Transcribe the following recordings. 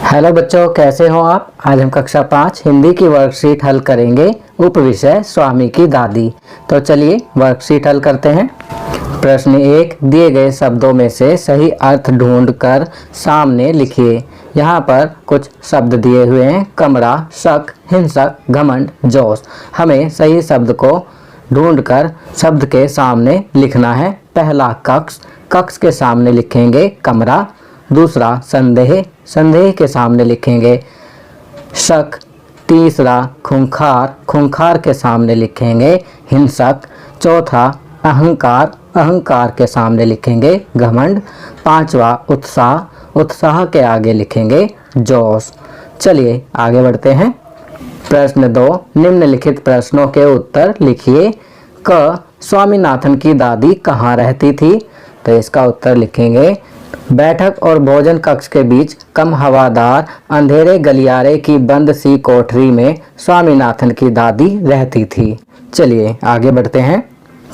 Hello बच्चों, कैसे हो आप। आज हम कक्षा 5 हिंदी की वर्कशीट हल करेंगे। उप विषय स्वामी की दादी। तो चलिए वर्कशीट हल करते हैं। प्रश्न 1, दिए गए शब्दों में से सही अर्थ ढूंढकर सामने लिखिए। यहाँ पर कुछ शब्द दिए हुए हैं, कमरा, शक, हिंसक, घमंड, जोश। हमें सही शब्द को ढूंढकर शब्द के सामने लिखना है। पहला कक्ष, कक्ष के सामने लिखेंगे कमरा। दूसरा संदेह, संदेह के सामने लिखेंगे शक। तीसरा खूंखार, खूंखार के सामने लिखेंगे हिंसक। चौथा अहंकार, अहंकार के सामने लिखेंगे घमंड। पांचवा उत्साह, उत्साह के आगे लिखेंगे जोश। चलिए आगे बढ़ते हैं। प्रश्न 2, निम्नलिखित प्रश्नों के उत्तर लिखिए। क, स्वामीनाथन की दादी कहाँ रहती थी। तो इसका उत्तर लिखेंगे बैठक और भोजन कक्ष के बीच कम हवादार अंधेरे गलियारे की बंद सी कोठरी में स्वामीनाथन की दादी रहती थी। चलिए आगे बढ़ते हैं।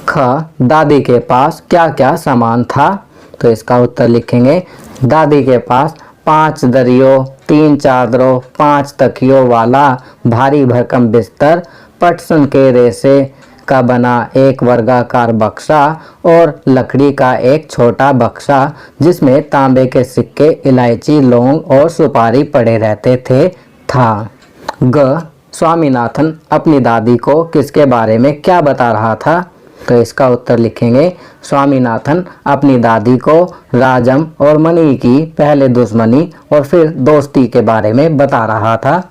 ख, दादी के पास क्या क्या सामान था। तो इसका उत्तर लिखेंगे दादी के पास 5 दरियों, 3 चादरों, 5 तकियों वाला भारी भरकम बिस्तर, पटसन के रेशे का बना एक वर्गाकार बक्सा और लकड़ी का एक छोटा बक्सा जिसमें तांबे के सिक्के, इलायची, लौंग और सुपारी पड़े रहते थे था। ग, स्वामीनाथन अपनी दादी को किसके बारे में क्या बता रहा था। तो इसका उत्तर लिखेंगे स्वामीनाथन अपनी दादी को राजम और मनी की पहले दुश्मनी और फिर दोस्ती के बारे में बता रहा था।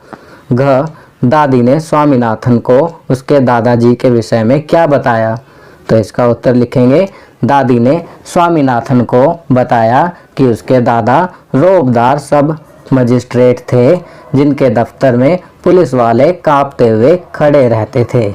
घ, दादी ने स्वामीनाथन को उसके दादाजी के विषय में क्या बताया। तो इसका उत्तर लिखेंगे दादी ने स्वामीनाथन को बताया कि उसके दादा रौबदार सब मजिस्ट्रेट थे जिनके दफ्तर में पुलिस वाले कांपते हुए खड़े रहते थे।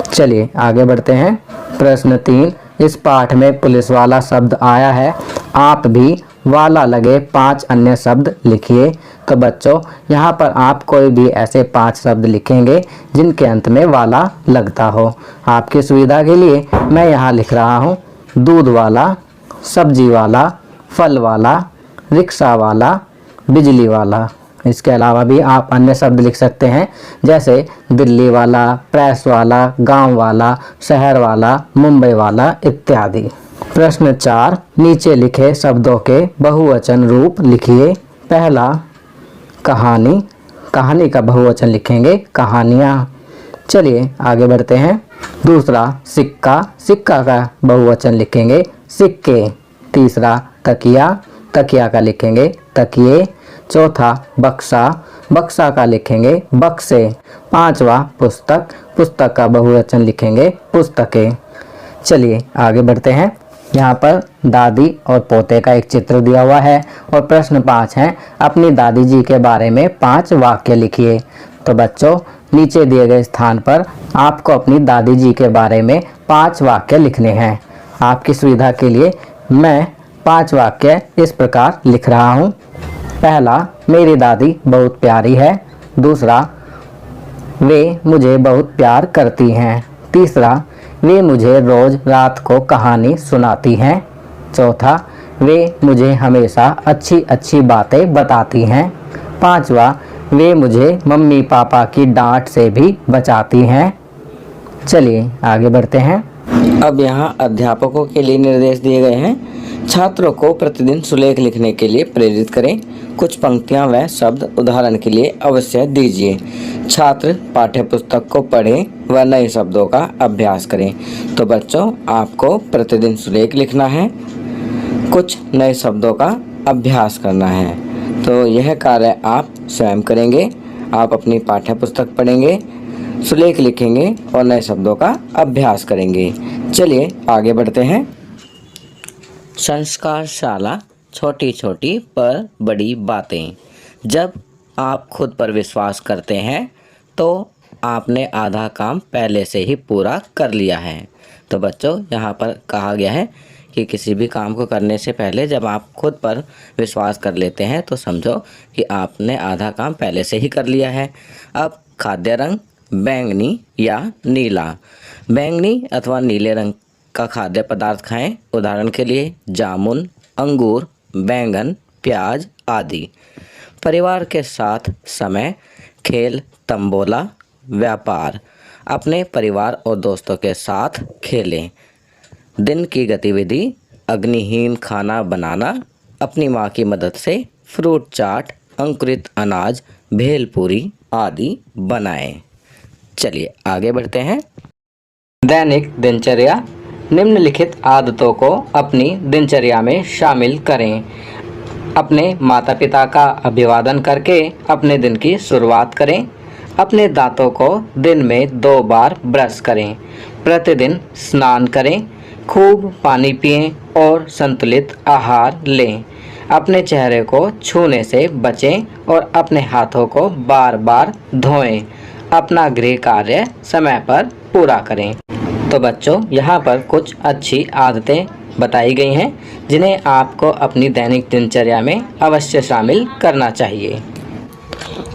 चलिए आगे बढ़ते हैं। प्रश्न 3, इस पाठ में पुलिस वाला शब्द आया है, आप भी वाला लगे 5 अन्य शब्द लिखिए। तो बच्चों यहाँ पर आप कोई भी ऐसे 5 शब्द लिखेंगे जिनके अंत में वाला लगता हो। आपकी सुविधा के लिए मैं यहाँ लिख रहा हूँ दूध वाला, सब्जी वाला, फल वाला, रिक्शा वाला, बिजली वाला। इसके अलावा भी आप अन्य शब्द लिख सकते हैं जैसे दिल्ली वाला, प्रेस वाला, गांव वाला, शहर वाला, मुंबई वाला इत्यादि। प्रश्न 4, नीचे लिखे शब्दों के बहुवचन रूप लिखिए। पहला कहानी, कहानी का बहुवचन लिखेंगे कहानियाँ। चलिए आगे बढ़ते हैं। दूसरा सिक्का, सिक्का का बहुवचन लिखेंगे सिक्के। तीसरा तकिया, तकिया का लिखेंगे तकिए। चौथा बक्सा, बक्सा का लिखेंगे बक्से। पांचवा पुस्तक, पुस्तक का बहुवचन लिखेंगे पुस्तकें। चलिए आगे बढ़ते हैं। यहाँ पर दादी और पोते का एक चित्र दिया हुआ है और प्रश्न 5 है, अपनी दादी जी के बारे में 5 वाक्य लिखिए। तो बच्चों नीचे दिए गए स्थान पर आपको अपनी दादी जी के बारे में 5 वाक्य लिखने हैं। आपकी सुविधा के लिए मैं 5 वाक्य इस प्रकार लिख रहा हूँ। पहला, मेरी दादी बहुत प्यारी है। दूसरा, वे मुझे बहुत प्यार करती हैं। तीसरा, वे मुझे रोज़ रात को कहानी सुनाती हैं। चौथा, वे मुझे हमेशा अच्छी अच्छी बातें बताती हैं। पांचवा, वे मुझे मम्मी पापा की डांट से भी बचाती हैं। चलिए आगे बढ़ते हैं। अब यहाँ अध्यापकों के लिए निर्देश दिए गए हैं। छात्रों को प्रतिदिन सुलेख लिखने के लिए प्रेरित करें। कुछ पंक्तियां व शब्द उदाहरण के लिए अवश्य दीजिए। छात्र पाठ्यपुस्तक को पढ़ें व नए शब्दों का अभ्यास करें। तो बच्चों आपको प्रतिदिन सुलेख लिखना है, कुछ नए शब्दों का अभ्यास करना है। तो यह कार्य आप स्वयं करेंगे। आप अपनी पाठ्यपुस्तक पढ़ेंगे, सुलेख लिखेंगे और नए शब्दों का अभ्यास करेंगे। चलिए आगे बढ़ते हैं। संस्कारशाला, छोटी छोटी पर बड़ी बातें। जब आप खुद पर विश्वास करते हैं तो आपने आधा काम पहले से ही पूरा कर लिया है। तो बच्चों यहाँ पर कहा गया है कि किसी भी काम को करने से पहले जब आप खुद पर विश्वास कर लेते हैं तो समझो कि आपने आधा काम पहले से ही कर लिया है। अब खाद्य रंग, बैंगनी या नीला। बैंगनी अथवा नीले रंग का खाद्य पदार्थ खाएं। उदाहरण के लिए जामुन, अंगूर, बैंगन, प्याज आदि। परिवार के साथ समय, खेल, तंबोला, व्यापार। अपने परिवार और दोस्तों के साथ खेलें। दिन की गतिविधि, अग्निहीन खाना बनाना, अपनी माँ की मदद से फ्रूट चाट, अंकुरित अनाज, भेलपूरी आदि बनाएं। चलिए आगे बढ़ते हैं। दैनिक दिनचर्या। निम्नलिखित आदतों को अपनी दिनचर्या में शामिल करें। अपने माता पिता का अभिवादन करके अपने दिन की शुरुआत करें। अपने दांतों को दिन में 2 बार ब्रश करें। प्रतिदिन स्नान करें। खूब पानी पिएं और संतुलित आहार लें। अपने चेहरे को छूने से बचें और अपने हाथों को बार बार धोएं। अपना गृह कार्य समय पर पूरा करें। तो बच्चों, यहाँ पर कुछ अच्छी आदतें बताई गई हैं जिन्हें आपको अपनी दैनिक दिनचर्या में अवश्य शामिल करना चाहिए।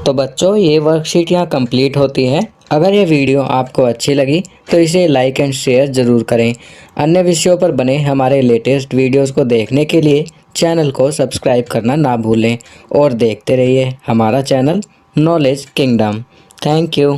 तो बच्चों, ये वर्कशीट यहाँ कंप्लीट होती है। अगर ये वीडियो आपको अच्छी लगी तो इसे लाइक एंड शेयर ज़रूर करें। अन्य विषयों पर बने हमारे लेटेस्ट वीडियोस को देखने के लिए चैनल को सब्सक्राइब करना ना भूलें और देखते रहिए हमारा channel knowledge kingdom. Thank you.